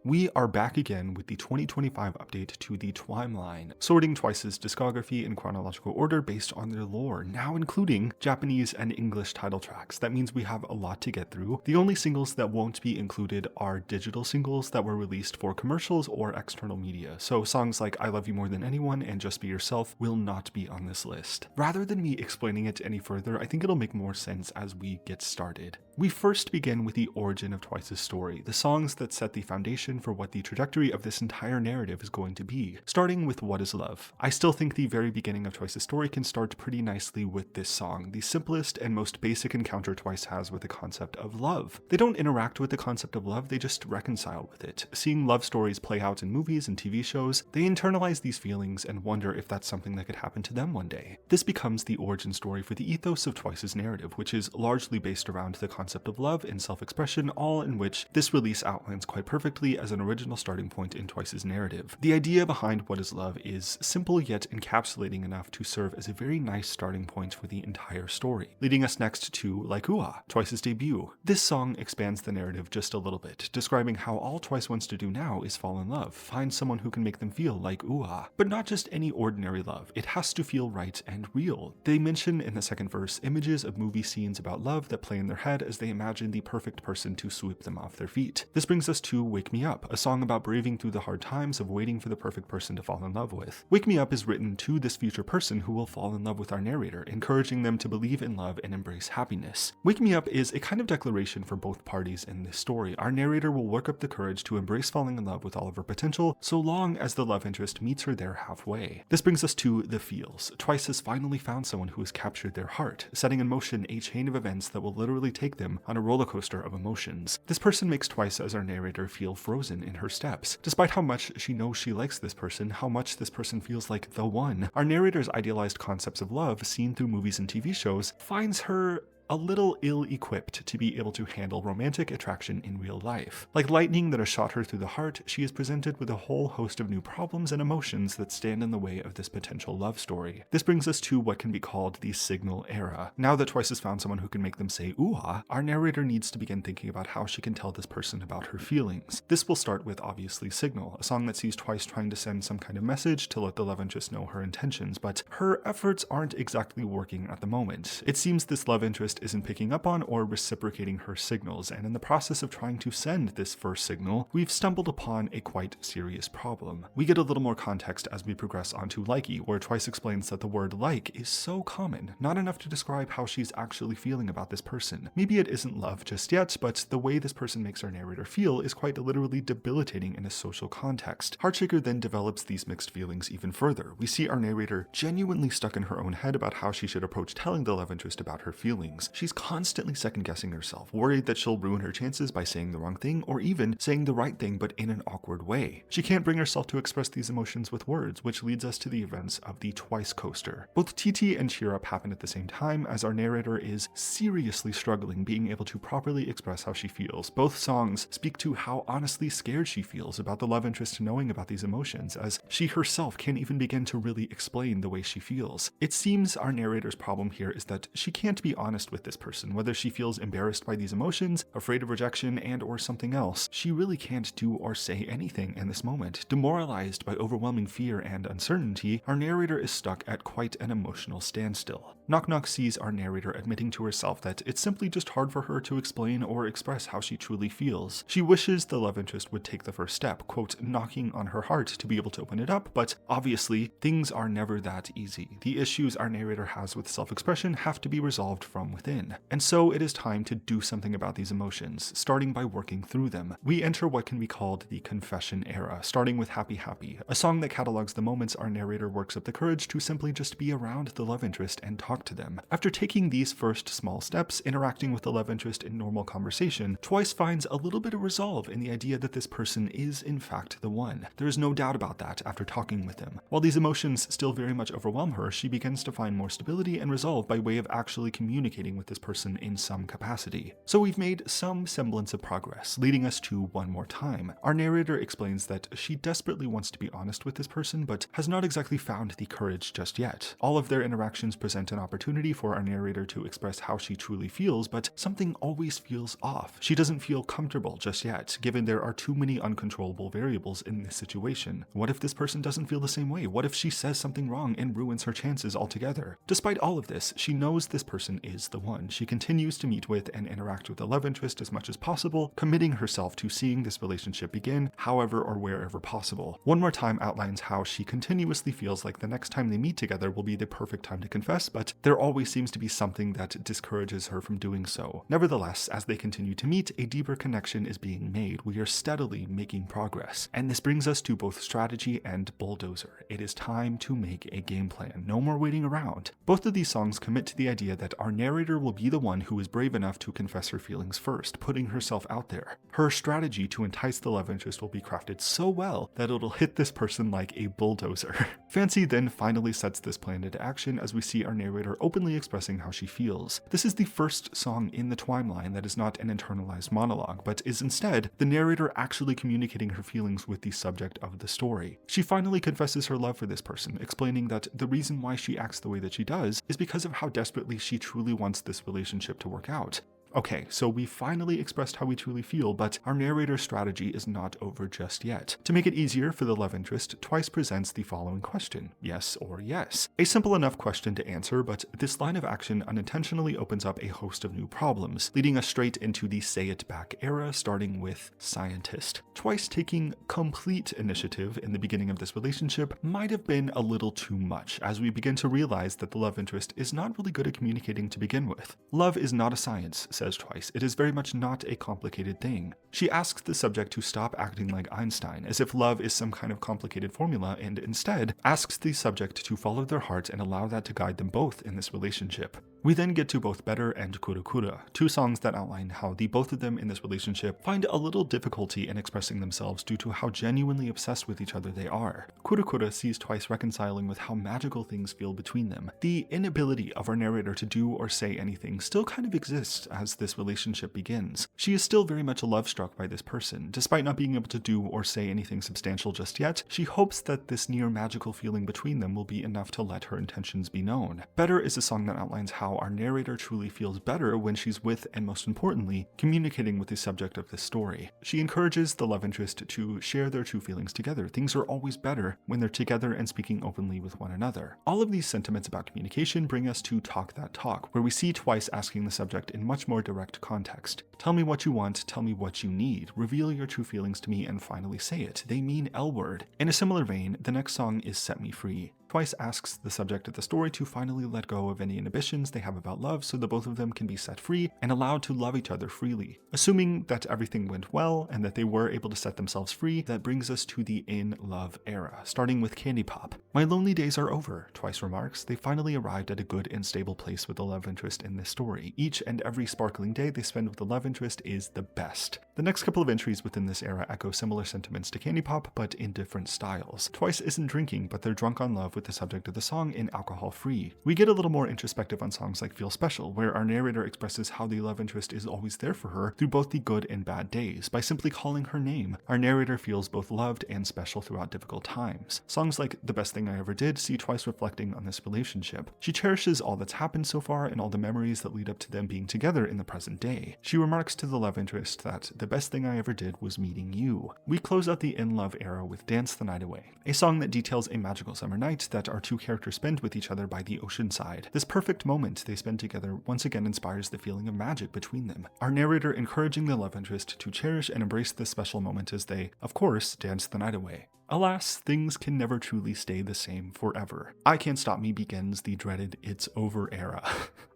We are back again with the 2025 update to the Twimeline, sorting Twice's discography in chronological order based on their lore, now including Japanese and English title tracks. That means we have a lot to get through. The only singles that won't be included are digital singles that were released for commercials or external media, so songs like I Love You More Than Anyone and Just Be Yourself will not be on this list. Rather than me explaining it any further, I think it'll make more sense as we get started. We first begin with the origin of Twice's story, the songs that set the foundation for what the trajectory of this entire narrative is going to be, starting with What Is Love. I still think the very beginning of Twice's story can start pretty nicely with this song, the simplest and most basic encounter Twice has with the concept of love. They don't interact with the concept of love, they just reconcile with it. Seeing love stories play out in movies and TV shows, they internalize these feelings and wonder if that's something that could happen to them one day. This becomes the origin story for the ethos of Twice's narrative, which is largely based around the concept of love and self-expression, all in which this release outlines quite perfectly as an original starting point in Twice's narrative. The idea behind What Is Love is simple yet encapsulating enough to serve as a very nice starting point for the entire story, leading us next to Like Ooh-Ah, Twice's debut. This song expands the narrative just a little bit, describing how all Twice wants to do now is fall in love, find someone who can make them feel like ooh-ah. But not just any ordinary love, it has to feel right and real. They mention in the second verse images of movie scenes about love that play in their head as they imagine the perfect person to sweep them off their feet. This brings us to Wake Me Up, a song about braving through the hard times of waiting for the perfect person to fall in love with. Wake Me Up is written to this future person who will fall in love with our narrator, encouraging them to believe in love and embrace happiness. Wake Me Up is a kind of declaration for both parties in this story. Our narrator will work up the courage to embrace falling in love with all of her potential, so long as the love interest meets her there halfway. This brings us to The Feels. Twice has finally found someone who has captured their heart, setting in motion a chain of events that will literally take them on a roller coaster of emotions. This person makes Twice as our narrator feel frozen in her steps. Despite how much she knows she likes this person, how much this person feels like the one, our narrator's idealized concepts of love, seen through movies and TV shows, finds her a little ill-equipped to be able to handle romantic attraction in real life. Like lightning that has shot her through the heart, she is presented with a whole host of new problems and emotions that stand in the way of this potential love story. This brings us to what can be called the signal era. Now that Twice has found someone who can make them say ooh-ah, our narrator needs to begin thinking about how she can tell this person about her feelings. This will start with obviously Signal, a song that sees Twice trying to send some kind of message to let the love interest know her intentions, but her efforts aren't exactly working at the moment. It seems this love interest isn't picking up on or reciprocating her signals, and in the process of trying to send this first signal, we've stumbled upon a quite serious problem. We get a little more context as we progress onto Likey, where Twice explains that the word like is so common, not enough to describe how she's actually feeling about this person. Maybe it isn't love just yet, but the way this person makes our narrator feel is quite literally debilitating in a social context. Heartshaker then develops these mixed feelings even further. We see our narrator genuinely stuck in her own head about how she should approach telling the love interest about her feelings. She's constantly second-guessing herself, worried that she'll ruin her chances by saying the wrong thing or even saying the right thing but in an awkward way. She can't bring herself to express these emotions with words, which leads us to the events of the Twice coaster. Both TT and Cheer Up happen at the same time as our narrator is seriously struggling being able to properly express how she feels. Both songs speak to how honestly scared she feels about the love interest knowing about these emotions, as she herself can't even begin to really explain the way she feels. It seems our narrator's problem here is that she can't be honest with this person, whether she feels embarrassed by these emotions, afraid of rejection, and or something else. She really can't do or say anything in this moment. Demoralized by overwhelming fear and uncertainty, our narrator is stuck at quite an emotional standstill. Knock Knock sees our narrator admitting to herself that it's simply just hard for her to explain or express how she truly feels. She wishes the love interest would take the first step, quote, knocking on her heart to be able to open it up, but obviously, things are never that easy. The issues our narrator has with self-expression have to be resolved from within. And so it is time to do something about these emotions, starting by working through them. We enter what can be called the confession era, starting with Happy Happy, a song that catalogs the moments our narrator works up the courage to simply just be around the love interest and talk to them. After taking these first small steps, interacting with the love interest in normal conversation, Twice finds a little bit of resolve in the idea that this person is in fact the one. There is no doubt about that after talking with him. While these emotions still very much overwhelm her, she begins to find more stability and resolve by way of actually communicating communicating with this person in some capacity. So we've made some semblance of progress, leading us to one more time. Our narrator explains that she desperately wants to be honest with this person, but has not exactly found the courage just yet. All of their interactions present an opportunity for our narrator to express how she truly feels, but something always feels off. She doesn't feel comfortable just yet, given there are too many uncontrollable variables in this situation. What if this person doesn't feel the same way? What if she says something wrong and ruins her chances altogether? Despite all of this, she knows this person is the one. She continues to meet with and interact with the love interest as much as possible, committing herself to seeing this relationship begin, however or wherever possible. One more time outlines how she continuously feels like the next time they meet together will be the perfect time to confess, but there always seems to be something that discourages her from doing so. Nevertheless, as they continue to meet, a deeper connection is being made. We are steadily making progress. And this brings us to both strategy and bulldozer. It is time to make a game plan. No more waiting around. Both of these songs commit to the idea that our narrator will be the one who is brave enough to confess her feelings first, putting herself out there. Her strategy to entice the love interest will be crafted so well that it'll hit this person like a bulldozer. Fancy then finally sets this plan into action as we see our narrator openly expressing how she feels. This is the first song in the Twimeline that is not an internalized monologue, but is instead the narrator actually communicating her feelings with the subject of the story. She finally confesses her love for this person, explaining that the reason why she acts the way that she does is because of how desperately she truly wants this relationship to work out. Okay, so we finally expressed how we truly feel, but our narrator's strategy is not over just yet. To make it easier for the love interest, Twice presents the following question: yes or yes. A simple enough question to answer, but this line of action unintentionally opens up a host of new problems, leading us straight into the say it back era, starting with scientist. Twice taking complete initiative in the beginning of this relationship might have been a little too much, as we begin to realize that the love interest is not really good at communicating to begin with. Love is not a science, says Twice. It is very much not a complicated thing. She asks the subject to stop acting like Einstein, as if love is some kind of complicated formula, and instead asks the subject to follow their heart and allow that to guide them both in this relationship. We then get to both Better and Kurukura, two songs that outline how the both of them in this relationship find a little difficulty in expressing themselves due to how genuinely obsessed with each other they are. Kurukura sees Twice reconciling with how magical things feel between them. The inability of our narrator to do or say anything still kind of exists as this relationship begins. She is still very much love struck by this person. Despite not being able to do or say anything substantial just yet, she hopes that this near magical feeling between them will be enough to let her intentions be known. Better is a song that outlines how our narrator truly feels better when she's with, and most importantly, communicating with the subject of this story. She encourages the love interest to share their true feelings together. Things are always better when they're together and speaking openly with one another. All of these sentiments about communication bring us to Talk That Talk, where we see Twice asking the subject in much more direct context. Tell me what you want, tell me what you need, reveal your true feelings to me and finally say it. They mean L word. In a similar vein, the next song is Set Me Free. Twice asks the subject of the story to finally let go of any inhibitions they have about love so that both of them can be set free and allowed to love each other freely. Assuming that everything went well and that they were able to set themselves free, that brings us to the in love era, starting with Candy Pop. My lonely days are over, Twice remarks. They finally arrived at a good and stable place with the love interest in this story. Each and every sparkling day they spend with the love interest is the best. The next couple of entries within this era echo similar sentiments to Candy Pop, but in different styles. Twice isn't drinking, but they're drunk on love with the subject of the song in Alcohol Free. We get a little more introspective on songs like Feel Special, where our narrator expresses how the love interest is always there for her through both the good and bad days. By simply calling her name, our narrator feels both loved and special throughout difficult times. Songs like The Best Thing I Ever Did see Twice reflecting on this relationship. She cherishes all that's happened so far and all the memories that lead up to them being together in the present day. She remarks to the love interest that the best thing I ever did was meeting you. We close out the in love era with Dance the Night Away, a song that details a magical summer night that our two characters spend with each other by the ocean side. This perfect moment they spend together once again inspires the feeling of magic between them. Our narrator encouraging the love interest to cherish and embrace this special moment as they, of course, dance the night away. Alas, things can never truly stay the same forever. I Can't Stop Me begins the dreaded It's Over era,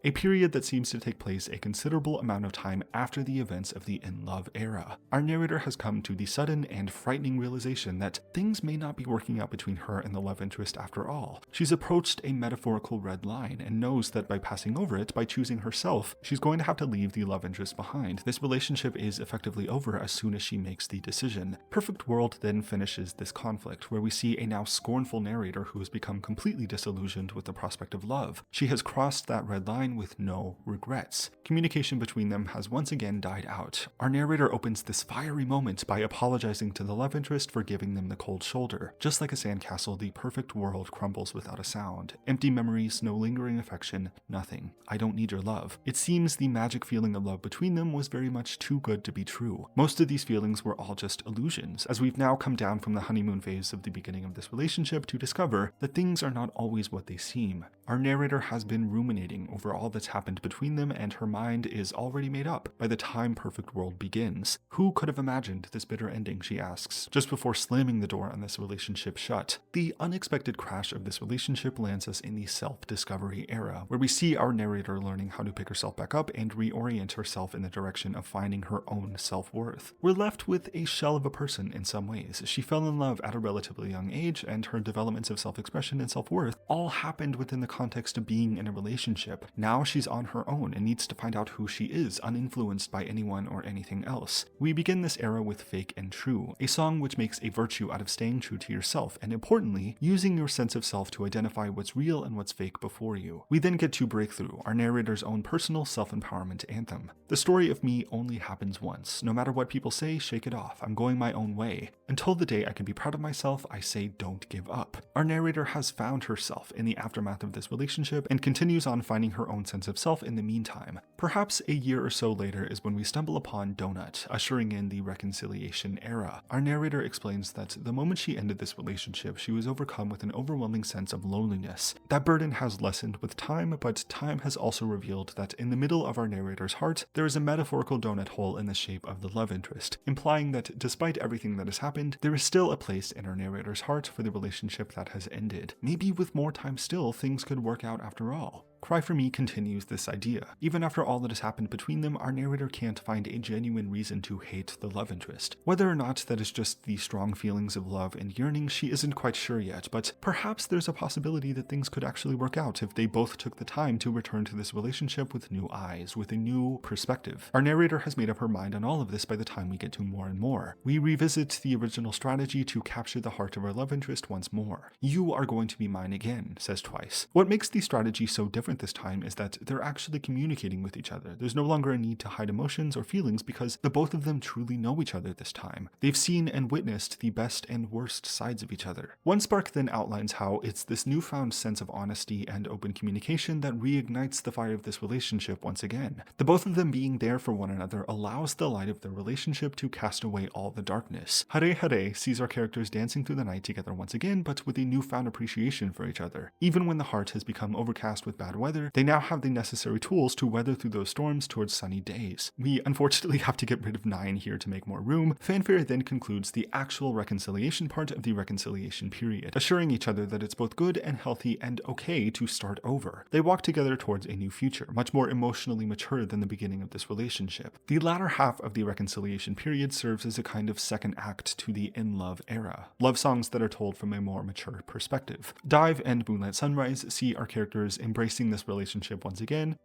a period that seems to take place a considerable amount of time after the events of the in love era. Our narrator has come to the sudden and frightening realization that things may not be working out between her and the love interest after all. She's approached a metaphorical red line and knows that by passing over it, by choosing herself, she's going to have to leave the love interest behind. This relationship is effectively over as soon as she makes the decision. Perfect World then finishes this conflict, where we see a now scornful narrator who has become completely disillusioned with the prospect of love. She has crossed that red line with no regrets. Communication between them has once again died out. Our narrator opens this fiery moment by apologizing to the love interest for giving them the cold shoulder. Just like a sandcastle, the perfect world crumbles without a sound. Empty memories, no lingering affection, nothing. I don't need your love. It seems the magic feeling of love between them was very much too good to be true. Most of these feelings were all just illusions, as we've now come down from the honeymoon phase of the beginning of this relationship to discover that things are not always what they seem. Our narrator has been ruminating over all that's happened between them, and her mind is already made up by the time perfect world begins. Who could have imagined this bitter ending, she asks, just before slamming the door on this relationship shut. The unexpected crash of this relationship lands us in the self-discovery era, where we see our narrator learning how to pick herself back up and reorient herself in the direction of finding her own self-worth. We're left with a shell of a person in some ways. She fell in love at a relatively young age, and her developments of self-expression and self-worth all happened within the context of being in a relationship. Now she's on her own and needs to find out who she is, uninfluenced by anyone or anything else. We begin this era with Fake and True, a song which makes a virtue out of staying true to yourself, and importantly, using your sense of self to identify what's real and what's fake before you. We then get to Breakthrough, our narrator's own personal self-empowerment anthem. The story of me only happens once. No matter what people say, shake it off. I'm going my own way. Until the day I can be proud of myself, I say don't give up. Our narrator has found herself in the aftermath of this relationship and continues on finding her own sense of self in the meantime. Perhaps a year or so later is when we stumble upon Donut, ushering in the reconciliation era. Our narrator explains that the moment she ended this relationship, she was overcome with an overwhelming sense of loneliness. That burden has lessened with time, but time has also revealed that in the middle of our narrator's heart, there is a metaphorical donut hole in the shape of the love interest, implying that despite everything that has happened, there is still a place in our narrator's heart for the relationship that has ended. Maybe with more time still, things could work out after all. Cry for Me continues this idea. Even after all that has happened between them, our narrator can't find a genuine reason to hate the love interest. Whether or not that is just the strong feelings of love and yearning, she isn't quite sure yet, but perhaps there's a possibility that things could actually work out if they both took the time to return to this relationship with new eyes, with a new perspective. Our narrator has made up her mind on all of this by the time we get to More and More. We revisit the original strategy to capture the heart of our love interest once more. You are going to be mine again, says Twice. What makes the strategy so different this time is that they're actually communicating with each other. There's no longer a need to hide emotions or feelings because the both of them truly know each other this time. They've seen and witnessed the best and worst sides of each other. One spark then outlines how it's this newfound sense of honesty and open communication that reignites the fire of this relationship once again. The both of them being there for one another allows the light of their relationship to cast away all the darkness. Hare Hare sees our characters dancing through the night together once again, but with a newfound appreciation for each other. Even when the heart has become overcast with bad weather, they now have the necessary tools to weather through those storms towards sunny days. We unfortunately have to get rid of 9 here to make more room. Fanfare then concludes the actual reconciliation part of the reconciliation period, assuring each other that it's both good and healthy and okay to start over. They walk together towards a new future, much more emotionally mature than the beginning of this relationship. The latter half of the reconciliation period serves as a kind of second act to the in love era. Love songs that are told from a more mature perspective. Dive and Moonlight Sunrise see our characters embracing this relationship once again.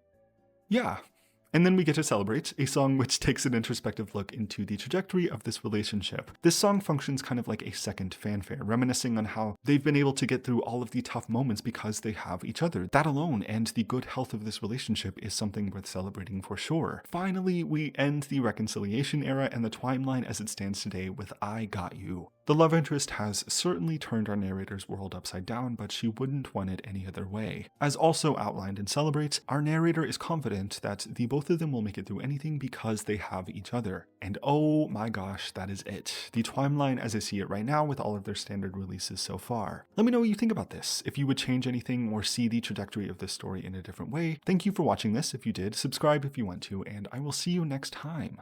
Yeah. And then we get to Celebrate, a song which takes an introspective look into the trajectory of this relationship. This song functions kind of like a second fanfare, reminiscing on how they've been able to get through all of the tough moments because they have each other. That alone and the good health of this relationship is something worth celebrating for sure. Finally, we end the reconciliation era and the Twimeline as it stands today with I Got You. The love interest has certainly turned our narrator's world upside down, but she wouldn't want it any other way. As also outlined in Celebrate, our narrator is confident that the both of them will make it through anything because they have each other. And oh my gosh, that is it. The Twimeline as I see it right now with all of their standard releases so far. Let me know what you think about this. If you would change anything or see the trajectory of this story in a different way. Thank you for watching this if you did. Subscribe if you want to, and I will see you next time.